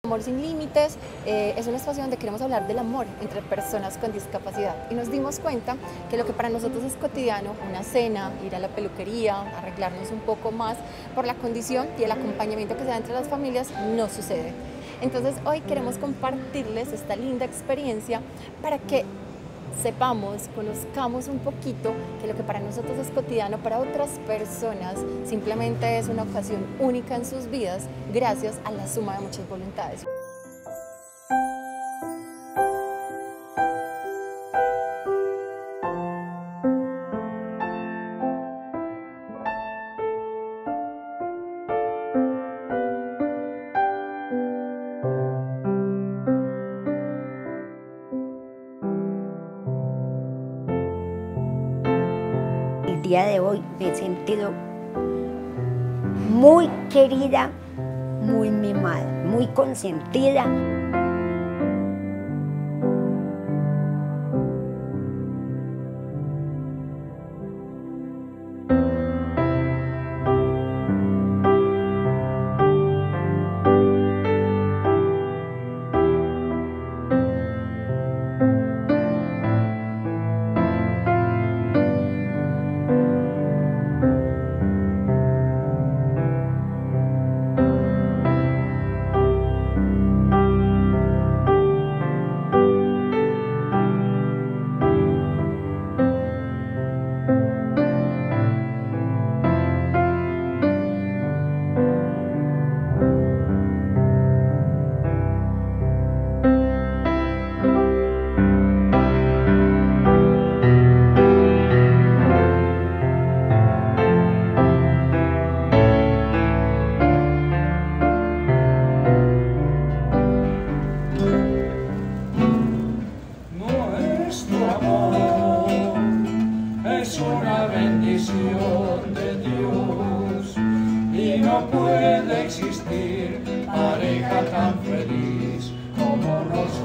Amor sin límites es un espacio donde queremos hablar del amor entre personas con discapacidad y nos dimos cuenta que lo que para nosotros es cotidiano, una cena, ir a la peluquería, arreglarnos un poco más, por la condición y el acompañamiento que se da entre las familias, no sucede. Entonces hoy queremos compartirles esta linda experiencia para que sepamos, conozcamos un poquito que lo que para nosotros es cotidiano, para otras personas simplemente es una ocasión única en sus vidas gracias a la suma de muchas voluntades. El día de hoy me he sentido muy querida, muy mimada, muy consentida. Es una bendición de Dios y no puede existir pareja tan feliz como nosotros.